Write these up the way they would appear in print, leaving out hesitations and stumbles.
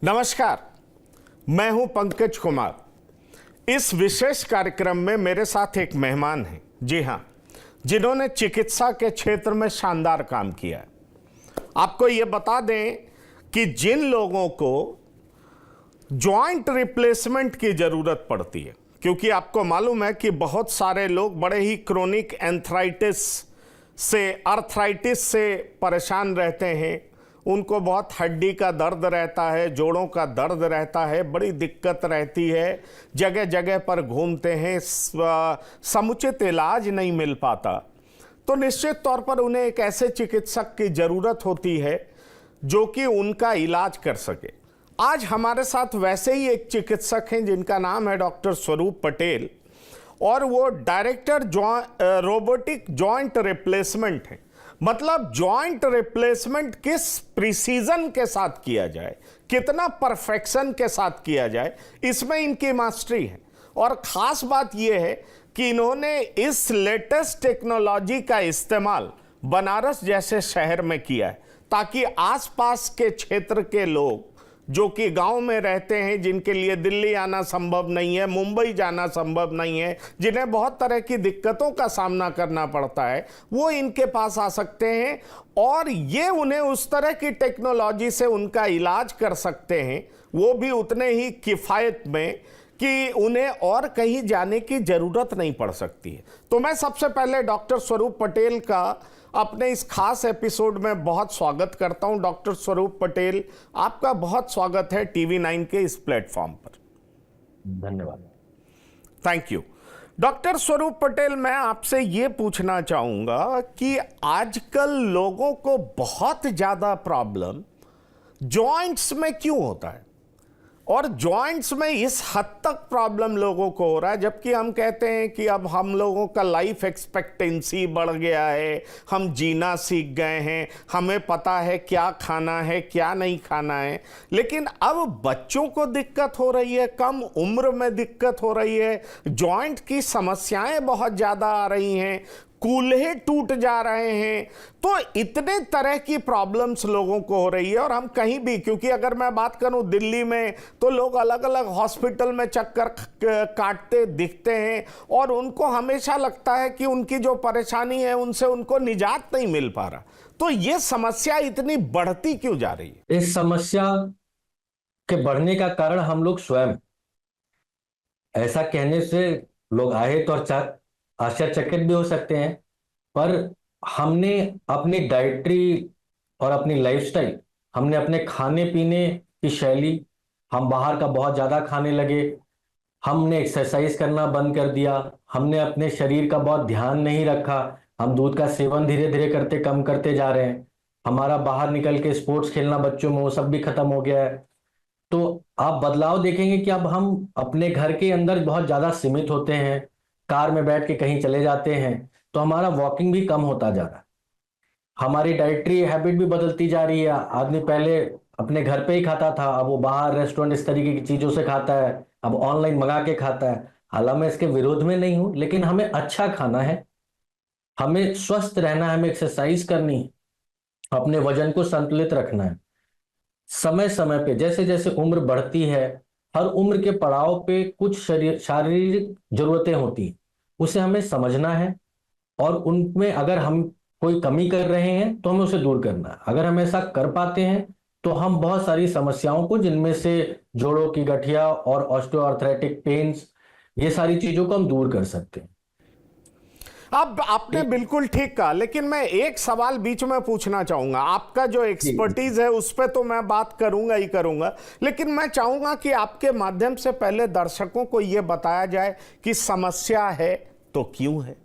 नमस्कार, मैं हूं पंकज कुमार। इस विशेष कार्यक्रम में मेरे साथ एक मेहमान हैं, जी हां, जिन्होंने चिकित्सा के क्षेत्र में शानदार काम किया है। आपको ये बता दें कि जिन लोगों को जॉइंट रिप्लेसमेंट की जरूरत पड़ती है, क्योंकि आपको मालूम है कि बहुत सारे लोग बड़े ही क्रोनिक अर्थराइटिस से परेशान रहते हैं, उनको बहुत हड्डी का दर्द रहता है, जोड़ों का दर्द रहता है, बड़ी दिक्कत रहती है, जगह जगह पर घूमते हैं, समुचित इलाज नहीं मिल पाता। तो निश्चित तौर पर उन्हें एक ऐसे चिकित्सक की ज़रूरत होती है जो कि उनका इलाज कर सके। आज हमारे साथ वैसे ही एक चिकित्सक हैं जिनका नाम है डॉक्टर स्वरूप पटेल, और वो डायरेक्टर रोबोटिक जॉइंट रिप्लेसमेंट है। मतलब जॉइंट रिप्लेसमेंट किस प्रिसीजन के साथ किया जाए, कितना परफेक्शन के साथ किया जाए, इसमें इनकी मास्टरी है। और ख़ास बात यह है कि इन्होंने इस लेटेस्ट टेक्नोलॉजी का इस्तेमाल बनारस जैसे शहर में किया है, ताकि आसपास के क्षेत्र के लोग जो कि गांव में रहते हैं, जिनके लिए दिल्ली आना संभव नहीं है, मुंबई जाना संभव नहीं है, जिन्हें बहुत तरह की दिक्कतों का सामना करना पड़ता है, वो इनके पास आ सकते हैं और ये उन्हें उस तरह की टेक्नोलॉजी से उनका इलाज कर सकते हैं, वो भी उतने ही किफ़ायत में कि उन्हें और कहीं जाने की ज़रूरत नहीं पड़ सकती है। तो मैं सबसे पहले डॉक्टर स्वरूप पटेल का अपने इस खास एपिसोड में बहुत स्वागत करता हूं। डॉक्टर स्वरूप पटेल, आपका बहुत स्वागत है TV9 के इस प्लेटफॉर्म पर। धन्यवाद। Thank you. डॉक्टर स्वरूप पटेल, मैं आपसे ये पूछना चाहूँगा कि आजकल लोगों को बहुत ज़्यादा प्रॉब्लम जॉइंट्स में क्यों होता है, और जॉइंट्स में इस हद तक प्रॉब्लम लोगों को हो रहा है, जबकि हम कहते हैं कि अब हम लोगों का लाइफ एक्सपेक्टेंसी बढ़ गया है, हम जीना सीख गए हैं, हमें पता है क्या खाना है क्या नहीं खाना है। लेकिन अब बच्चों को दिक्कत हो रही है, कम उम्र में दिक्कत हो रही है, जॉइंट की समस्याएं बहुत ज़्यादा आ रही हैं, कूल्हे टूट जा रहे हैं। तो इतने तरह की प्रॉब्लम्स लोगों को हो रही है। और हम कहीं भी, क्योंकि अगर मैं बात करूं दिल्ली में, तो लोग अलग अलग हॉस्पिटल में चक्कर काटते दिखते हैं और उनको हमेशा लगता है कि उनकी जो परेशानी है उनसे उनको निजात नहीं मिल पा रहा। तो ये समस्या इतनी बढ़ती क्यों जा रही है? इस समस्या के बढ़ने का कारण हम लोग स्वयं, ऐसा कहने से लोग आए तो आश्चर्यचकित भी हो सकते हैं, पर हमने अपनी डाइटरी और अपनी लाइफस्टाइल, हमने अपने खाने पीने की शैली, हम बाहर का बहुत ज्यादा खाने लगे, हमने एक्सरसाइज करना बंद कर दिया, हमने अपने शरीर का बहुत ध्यान नहीं रखा, हम दूध का सेवन धीरे धीरे करते कम करते जा रहे हैं, हमारा बाहर निकल के स्पोर्ट्स खेलना बच्चों में वो सब भी खत्म हो गया है। तो आप बदलाव देखेंगे कि अब हम अपने घर के अंदर बहुत ज्यादा सीमित होते हैं, कार में बैठ के कहीं चले जाते हैं, तो हमारा वॉकिंग भी कम होता जा रहा है, हमारी डाइटरी हैबिट भी बदलती जा रही है। आदमी पहले अपने घर पे ही खाता था, अब वो बाहर रेस्टोरेंट इस तरीके की चीजों से खाता है, अब ऑनलाइन मंगा के खाता है। हालांकि मैं इसके विरोध में नहीं हूं, लेकिन हमें अच्छा खाना है, हमें स्वस्थ रहना है, हमें एक्सरसाइज करनी है, अपने वजन को संतुलित रखना है। समय समय पे जैसे जैसे उम्र बढ़ती है, हर उम्र के पड़ाव पे कुछ शारीरिक जरूरतें होती हैं, उसे हमें समझना है और उनमें अगर हम कोई कमी कर रहे हैं तो हमें उसे दूर करना है। अगर हम ऐसा कर पाते हैं तो हम बहुत सारी समस्याओं को, जिनमें से जोड़ों की गठिया और ऑस्टियोआर्थराइटिक पेन्स, ये सारी चीजों को हम दूर कर सकते हैं। अब आपने बिल्कुल ठीक कहा, लेकिन मैं एक सवाल बीच में पूछना चाहूंगा। आपका जो एक्सपर्टीज है उस पर तो मैं बात करूंगा ही करूंगा, लेकिन मैं चाहूंगा कि आपके माध्यम से पहले दर्शकों को यह बताया जाए कि समस्या है तो क्यों है।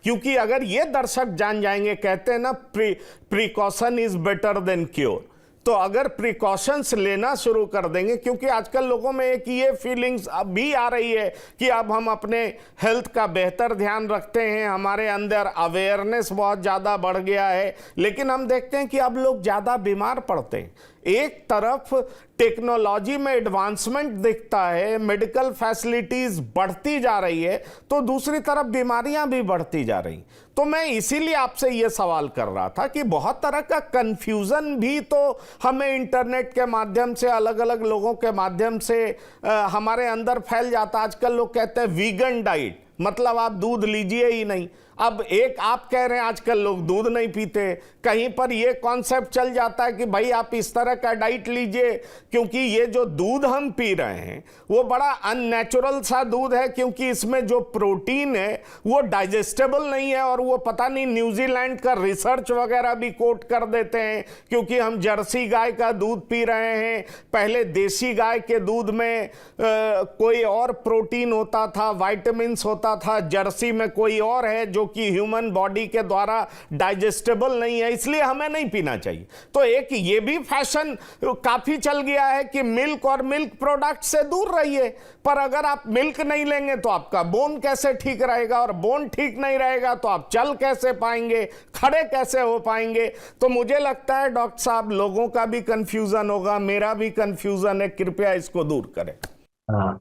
क्योंकि अगर ये दर्शक जान जाएंगे, कहते हैं ना precaution is better than cure, तो अगर प्रिकॉशंस लेना शुरू कर देंगे, क्योंकि आजकल लोगों में एक ये फीलिंग्स भी आ रही है कि अब हम अपने हेल्थ का बेहतर ध्यान रखते हैं, हमारे अंदर अवेयरनेस बहुत ज़्यादा बढ़ गया है, लेकिन हम देखते हैं कि अब लोग ज़्यादा बीमार पड़ते हैं। एक तरफ टेक्नोलॉजी में एडवांसमेंट दिखता है, मेडिकल फैसिलिटीज बढ़ती जा रही है, तो दूसरी तरफ बीमारियां भी बढ़ती जा रही। तो मैं इसीलिए आपसे ये सवाल कर रहा था कि बहुत तरह का कंफ्यूजन भी तो हमें इंटरनेट के माध्यम से, अलग अलग लोगों के माध्यम से हमारे अंदर फैल जाता। आजकल लोग कहते हैं वीगन डाइट, मतलब आप दूध लीजिए ही नहीं। अब एक आप कह रहे हैं आजकल लोग दूध नहीं पीते, कहीं पर ये कॉन्सेप्ट चल जाता है कि भाई आप इस तरह का डाइट लीजिए, क्योंकि ये जो दूध हम पी रहे हैं वो बड़ा अननेचुरल सा दूध है, क्योंकि इसमें जो प्रोटीन है वो डाइजेस्टेबल नहीं है। और वो पता नहीं न्यूजीलैंड का रिसर्च वगैरह भी कोट कर देते हैं, क्योंकि हम जर्सी गाय का दूध पी रहे हैं। पहले देसी गाय के दूध में कोई और प्रोटीन होता था, वाइटामिन्स होता था, जर्सी में कोई और है जो कि ह्यूमन बॉडी के द्वारा डाइजेस्टेबल नहीं है, इसलिए हमें नहीं पीना चाहिए। तो एक ये भी फैशन काफी चल गया है कि मिल्क और मिल्क प्रोडक्ट से दूर रहिए। पर अगर आप मिल्क नहीं लेंगे तो आपका बोन कैसे ठीक रहेगा, और बोन ठीक नहीं रहेगा तो आप चल कैसे पाएंगे, खड़े कैसे हो पाएंगे। तो मुझे लगता है डॉक्टर साहब, लोगों का भी कंफ्यूजन होगा, मेरा भी कंफ्यूजन है, कृपया इसको दूर करें।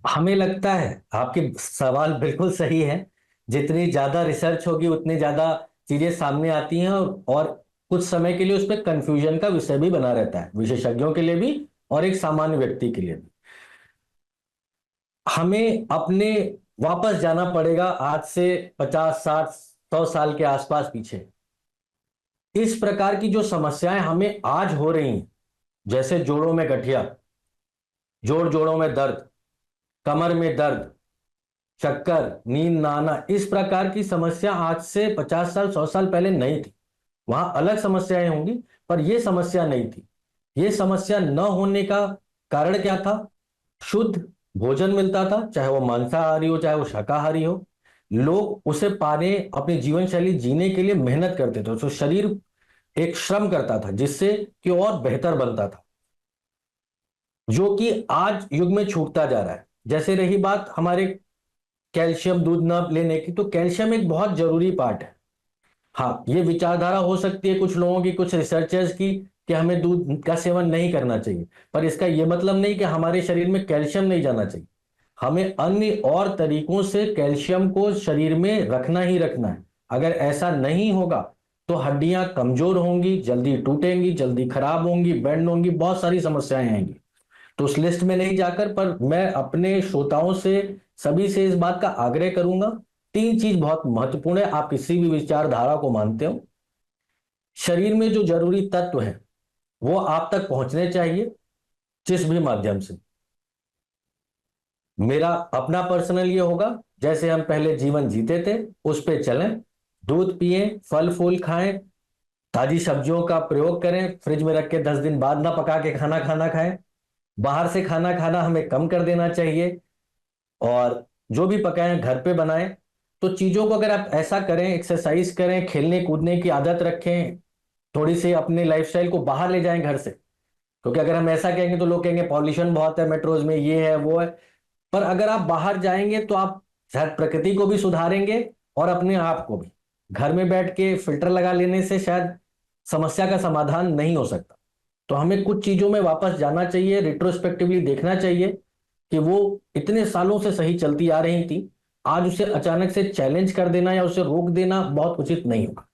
हमें लगता है आपके सवाल बिल्कुल सही है। जितनी ज्यादा रिसर्च होगी उतनी ज्यादा चीजें सामने आती हैं, और कुछ समय के लिए उसमें कंफ्यूजन का विषय भी बना रहता है, विशेषज्ञों के लिए भी और एक सामान्य व्यक्ति के लिए भी। हमें अपने वापस जाना पड़ेगा आज से 50, 60, 100 साल के आसपास पीछे। इस प्रकार की जो समस्याएं हमें आज हो रही हैं, जैसे जोड़ों में गठिया, जोड़ों में दर्द, कमर में दर्द, चक्कर, नींद ना आना, इस प्रकार की समस्या आज से 50 साल 100 साल पहले नहीं थी। वहां अलग समस्याएं होंगी, पर यह समस्या नहीं थी। यह समस्या न होने का कारण क्या था? शुद्ध भोजन मिलता था, चाहे वो मांसाहारी हो चाहे वो शाकाहारी हो। लोग उसे पाने, अपनी जीवन शैली जीने के लिए मेहनत करते थे, तो शरीर एक श्रम करता था जिससे कि और बेहतर बनता था, जो कि आज युग में छूटता जा रहा है। जैसे रही बात हमारे कैल्शियम दूध न लेने की, तो कैल्शियम एक बहुत जरूरी पार्ट है। हाँ, ये विचारधारा हो सकती है कुछ लोगों की, कुछ रिसर्चर्स की, कि हमें दूध का सेवन नहीं करना चाहिए, पर इसका यह मतलब नहीं कि हमारे शरीर में कैल्शियम नहीं जाना चाहिए। हमें अन्य और तरीकों से कैल्शियम को शरीर में रखना ही रखना है। अगर ऐसा नहीं होगा तो हड्डियां कमजोर होंगी, जल्दी टूटेंगी, जल्दी खराब होंगी, बेंड होंगी, बहुत सारी समस्याएं आएंगी। तो उस लिस्ट में नहीं जाकर, पर मैं अपने श्रोताओं से, सभी से इस बात का आग्रह करूंगा, 3 चीज बहुत महत्वपूर्ण है। आप किसी भी विचारधारा को मानते हो, शरीर में जो जरूरी तत्व है वो आप तक पहुंचने चाहिए, जिस भी माध्यम से। मेरा अपना पर्सनल ये होगा, जैसे हम पहले जीवन जीते थे उस पे चलें, दूध पिए, फल फूल खाएं, ताजी सब्जियों का प्रयोग करें, फ्रिज में रख के 10 दिन बाद ना पका के खाना खाएं, बाहर से खाना खाना हमें कम कर देना चाहिए, और जो भी पकाएं घर पे बनाएं। तो चीजों को अगर आप ऐसा करें, एक्सरसाइज करें, खेलने कूदने की आदत रखें, थोड़ी सी अपने लाइफस्टाइल को बाहर ले जाएं घर से, क्योंकि अगर हम ऐसा कहेंगे तो लोग कहेंगे पॉल्यूशन बहुत है मेट्रोज में, ये है वो है। पर अगर आप बाहर जाएंगे तो आप शायद प्रकृति को भी सुधारेंगे और अपने आप को भी। घर में बैठ के फिल्टर लगा लेने से शायद समस्या का समाधान नहीं हो सकता। तो हमें कुछ चीजों में वापस जाना चाहिए, रिट्रोस्पेक्टिवली देखना चाहिए कि वो इतने सालों से सही चलती आ रही थी, आज उसे अचानक से चैलेंज कर देना या उसे रोक देना बहुत उचित नहीं होगा।